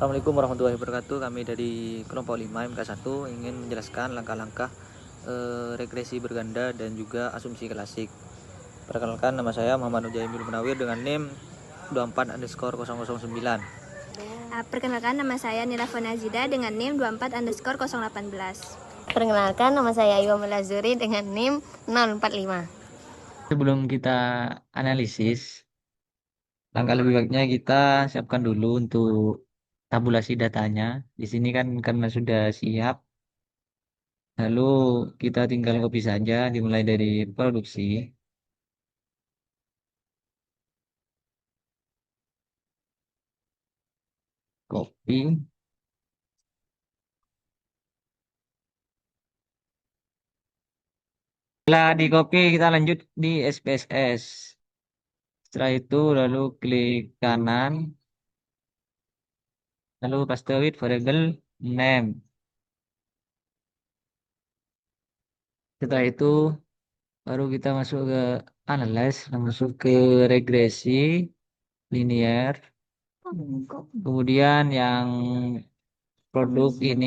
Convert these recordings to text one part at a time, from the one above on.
Assalamualaikum warahmatullahi wabarakatuh. Kami dari kelompok 5 MK1 ingin menjelaskan langkah-langkah regresi berganda dan juga asumsi klasik. Perkenalkan, nama saya Muhammad Nujaimil Munawir dengan NIM 24_009. Perkenalkan, nama saya Nila Fonazida dengan NIM 24_018. Perkenalkan, nama saya Ayu Melazuri dengan NIM 045. Sebelum kita analisis, langkah lebih baiknya kita siapkan dulu untuk tabulasi datanya. Di sini kan karena sudah siap, lalu kita tinggal copy saja dimulai dari produksi. Copy. Setelah di copy kita lanjut di SPSS. Setelah itu lalu klik kanan, lalu paste with variable name. Setelah itu baru kita masuk ke analyze, masuk ke regresi linear. Kemudian yang produksi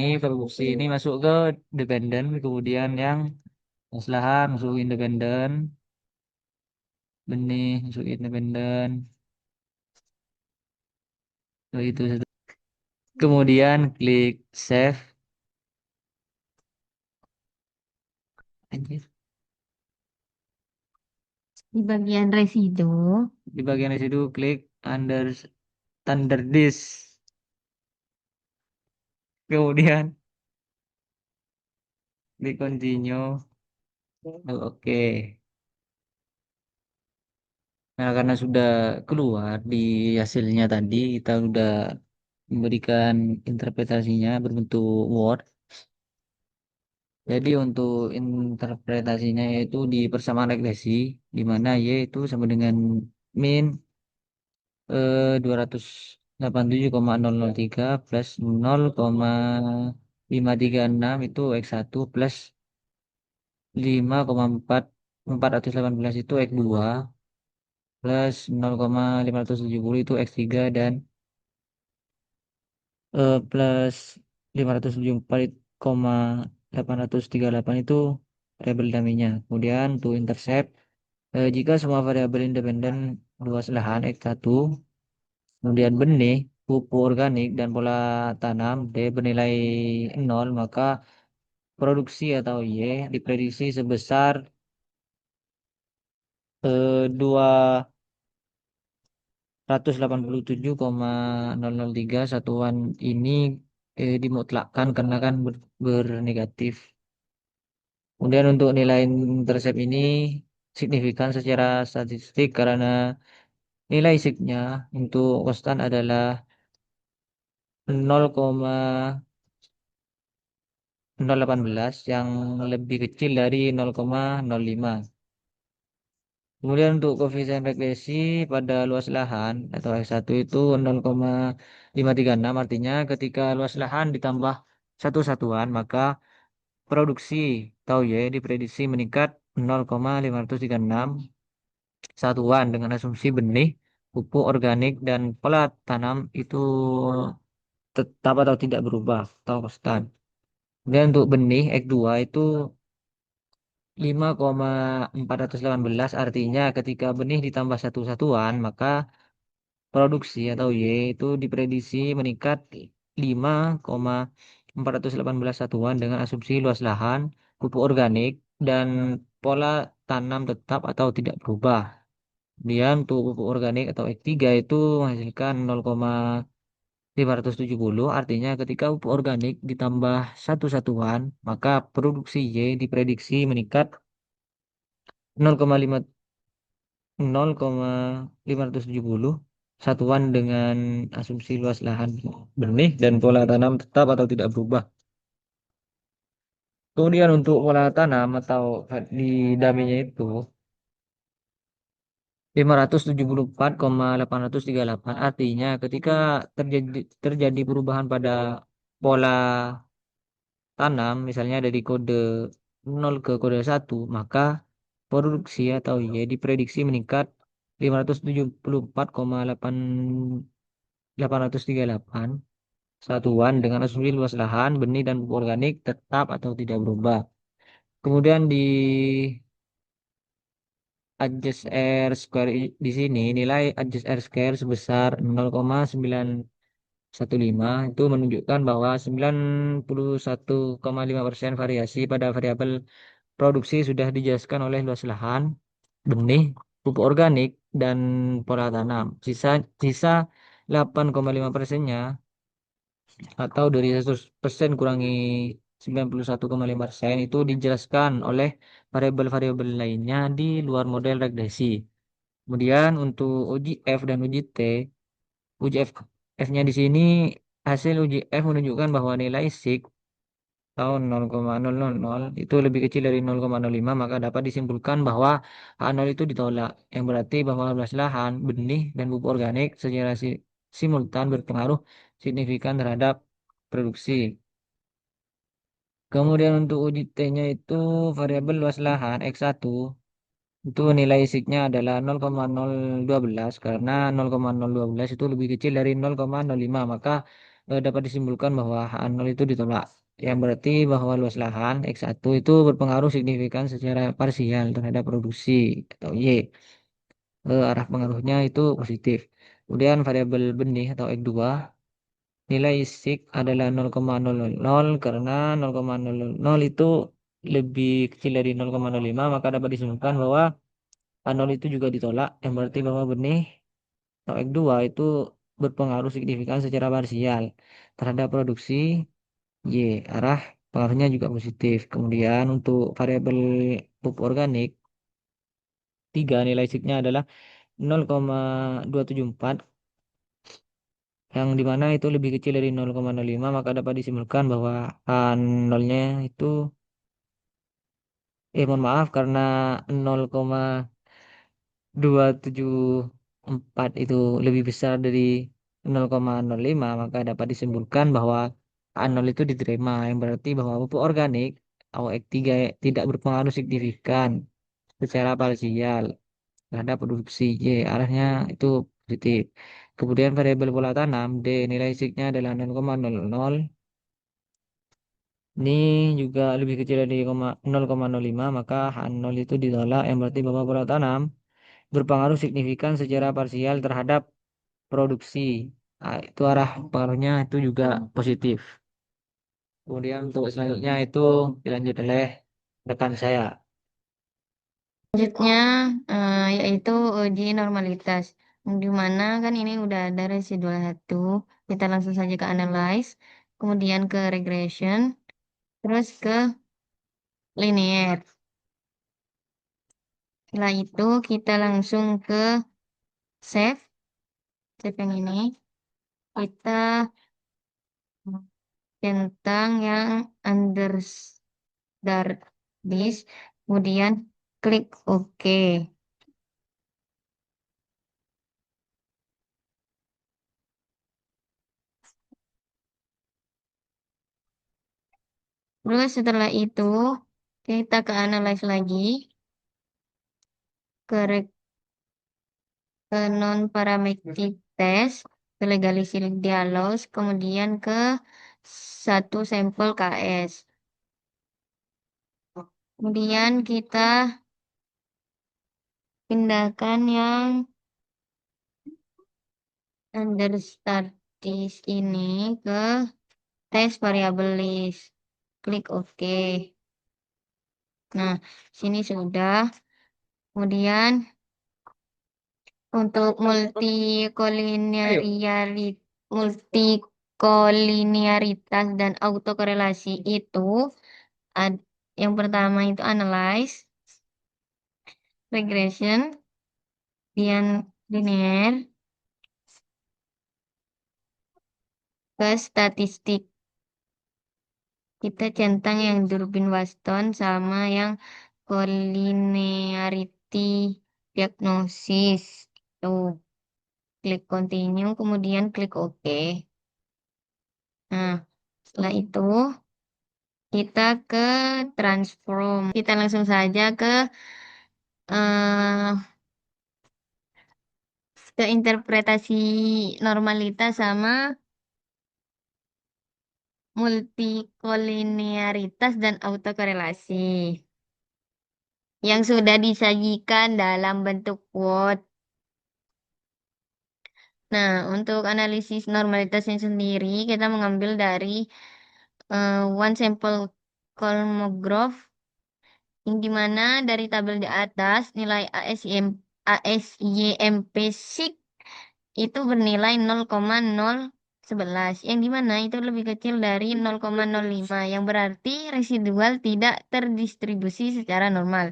ini masuk ke dependent, kemudian yang maslahan masuk independen, benih masuk independen. Itu kemudian klik save. Anjir. Di bagian residu, Di bagian residu klik under standard disk. Kemudian klik continue. Oke. Nah, karena sudah keluar di hasilnya tadi, kita sudah memberikan interpretasinya berbentuk Word. Jadi untuk interpretasinya yaitu di persamaan regresi, di mana Y itu sama dengan min 287,003 plus 0,536 itu X1 plus 5,418 itu X2 plus 0,570 itu X3 dan plus 574,838 itu variabel dummy-nya. Kemudian to intercept, jika semua variabel independen luas lahan X1, kemudian benih, pupuk organik, dan pola tanam D bernilai 0, maka produksi atau Y diprediksi sebesar 287,003. Satuan ini dimutlakkan karena kan bernegatif. Kemudian untuk nilai intercept ini signifikan secara statistik karena nilai signya untuk konstan adalah 0,018 yang lebih kecil dari 0,05. Kemudian untuk koefisien regresi pada luas lahan atau X1 itu 0,536, artinya ketika luas lahan ditambah satu satuan maka produksi atau Y diprediksi meningkat 0,536 satuan dengan asumsi benih, pupuk organik, dan pola tanam itu tetap atau tidak berubah atau konstan. Kemudian untuk benih X2 itu 5,418, artinya ketika benih ditambah satu satuan maka produksi atau Y itu diprediksi meningkat 5,418 satuan dengan asumsi luas lahan, pupuk organik, dan pola tanam tetap atau tidak berubah. Kemudian untuk pupuk organik atau X3 itu menghasilkan 0,570, artinya ketika pupuk organik ditambah satu satuan maka produksi Y diprediksi meningkat 0,5 0,570 satuan dengan asumsi luas lahan benih dan pola tanam tetap atau tidak berubah. Kemudian untuk pola tanam atau di daminya itu 574,838, artinya ketika terjadi perubahan pada pola tanam misalnya dari kode 0 ke kode 1 maka produksi atau Y diprediksi meningkat 574,838. satuan dengan asumsi luas lahan, benih dan pupuk organik tetap atau tidak berubah. Kemudian di adjust R square di sini nilai adjust R square sebesar 0,915 itu menunjukkan bahwa 91,5% variasi pada variabel produksi sudah dijelaskan oleh luas lahan, benih, pupuk organik, dan pola tanam. Sisa sisa 8,5%-nya atau dari 100% kurangi 91,5% itu dijelaskan oleh variabel-variabel lainnya di luar model regresi. Kemudian untuk uji F dan uji T, uji F-nya di sini hasil uji F menunjukkan bahwa nilai sig tahun 0,000 itu lebih kecil dari 0,05 maka dapat disimpulkan bahwa H0 itu ditolak yang berarti bahwa luas lahan, benih, dan pupuk organik secara simultan berpengaruh signifikan terhadap produksi. Kemudian untuk uji T-nya itu variabel luas lahan X1 itu nilai signya adalah 0,012 karena 0,012 itu lebih kecil dari 0,05 maka dapat disimpulkan bahwa H0 itu ditolak yang berarti bahwa luas lahan X1 itu berpengaruh signifikan secara parsial terhadap produksi atau Y. Arah pengaruhnya itu positif. Kemudian variabel benih atau X2 nilai sig adalah 0,000 karena 0,000 itu lebih kecil dari 0,05 maka dapat disimpulkan bahwa A0 itu juga ditolak yang berarti bahwa benih atau X2 itu berpengaruh signifikan secara parsial terhadap produksi Y. Arah pengaruhnya juga positif. Kemudian untuk variabel pupuk organik 3 nilai signya adalah 0,274 yang dimana itu lebih kecil dari 0,05 maka dapat disimpulkan bahwa A0-nya itu mohon maaf karena 0,274 itu lebih besar dari 0,05 maka dapat disimpulkan bahwa A0 itu diterima yang berarti bahwa pupuk organik atau X3 tidak berpengaruh signifikan secara parsial terhadap produksi Y. Arahnya itu positif. Kemudian variabel pola tanam D nilai signya adalah 0,00. Ini juga lebih kecil dari 0,05 maka H0 itu ditolak yang berarti bahwa pola tanam berpengaruh signifikan secara parsial terhadap produksi. Nah, itu arah pengaruhnya itu juga positif. Kemudian untuk selanjutnya itu dilanjut oleh rekan saya. Selanjutnya yaitu uji normalitas. Di mana kan ini udah ada residual satu. Kita langsung saja ke analyze, kemudian ke regression, terus ke linear. Setelah itu kita langsung ke save, save yang ini. Kita centang yang under this, kemudian klik OK. Terus setelah itu kita ke analyze lagi, ke, ke non parametric test, ke legalistic dialog, kemudian ke satu sampel KS. Kemudian kita pindahkan yang understatis ini ke tes variable list. Klik OK. Nah, sini sudah. Kemudian untuk multikolinearitas dan autokorelasi itu yang pertama itu analyze, regression, kemudian linear, ke statistik. Kita centang yang Durbin Waston sama yang collinearity diagnosis. Tuh, klik continue, kemudian klik OK. Nah, setelah itu kita ke transform. Kita langsung saja eh, ke interpretasi normalitas sama multikolinearitas dan autokorelasi yang sudah disajikan dalam bentuk quote. Nah, untuk analisis normalitasnya sendiri, kita mengambil dari one sample Kolmogorov, yang dimana dari tabel di atas nilai ASYMP SIG itu bernilai 0,011, yang dimana itu lebih kecil dari 0,05, yang berarti residual tidak terdistribusi secara normal.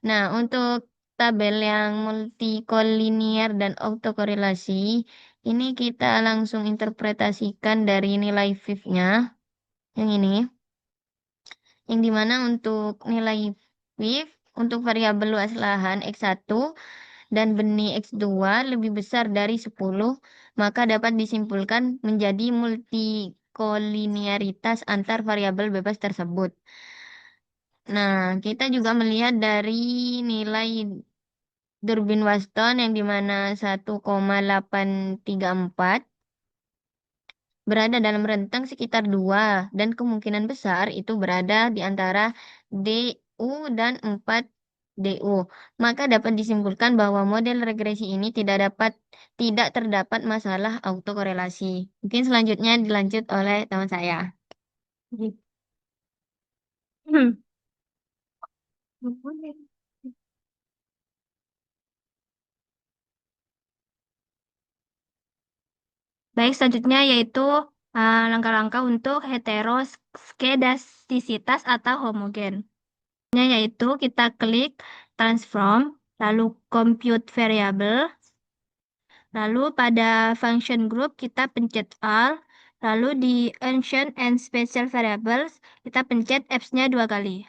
Nah, untuk tabel yang multikolinear dan autokorelasi, ini kita langsung interpretasikan dari nilai VIF-nya, yang ini, yang dimana untuk nilai VIF untuk variabel luas lahan X1 dan benih X2 lebih besar dari 10, maka dapat disimpulkan menjadi multikolinearitas antar variabel bebas tersebut. Nah, kita juga melihat dari nilai Durbin-Waston yang dimana 1,834 berada dalam rentang sekitar 2 dan kemungkinan besar itu berada di antara DU dan 4 DU. Maka dapat disimpulkan bahwa model regresi ini tidak terdapat masalah autokorelasi. Mungkin selanjutnya dilanjut oleh teman saya. Baik, selanjutnya yaitu langkah-langkah untuk heteroskedastisitas atau homogen. Yaitu kita klik transform, lalu compute variable, lalu pada function group kita pencet all, lalu di ancient and special variables kita pencet apps-nya 2 kali.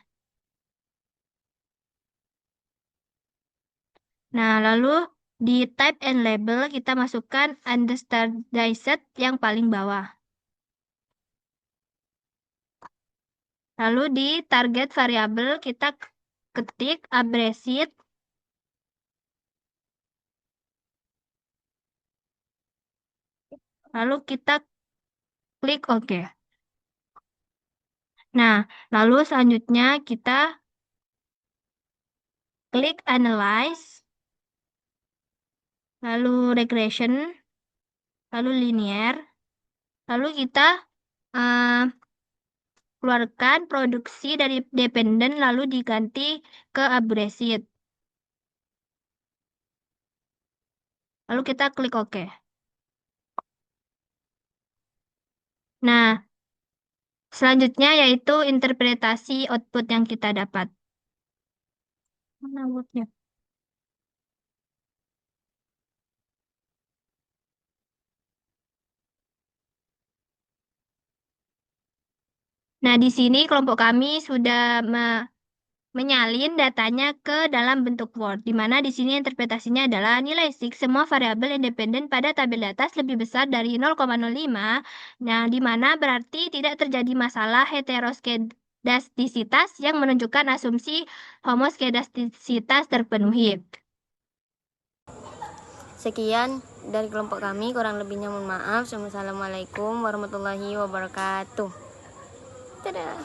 Nah, lalu di type and label kita masukkan understandized yang paling bawah. Lalu di target variabel kita ketik abbreviate. Lalu kita klik OK. Nah, lalu selanjutnya kita klik analyze, lalu regression, lalu linear, lalu kita keluarkan produksi dari dependent lalu diganti ke abbreviate. Lalu kita klik OK. Nah, selanjutnya yaitu interpretasi output yang kita dapat. Mana outputnya? Nah, di sini kelompok kami sudah menyalin datanya ke dalam bentuk Word, di mana di sini interpretasinya adalah nilai SIG semua variabel independen pada tabel di atas lebih besar dari 0,05, nah di mana berarti tidak terjadi masalah heteroskedastisitas yang menunjukkan asumsi homoskedastisitas terpenuhi. Sekian dari kelompok kami, kurang lebihnya mohon maaf. Wassalamualaikum warahmatullahi wabarakatuh. Dadah.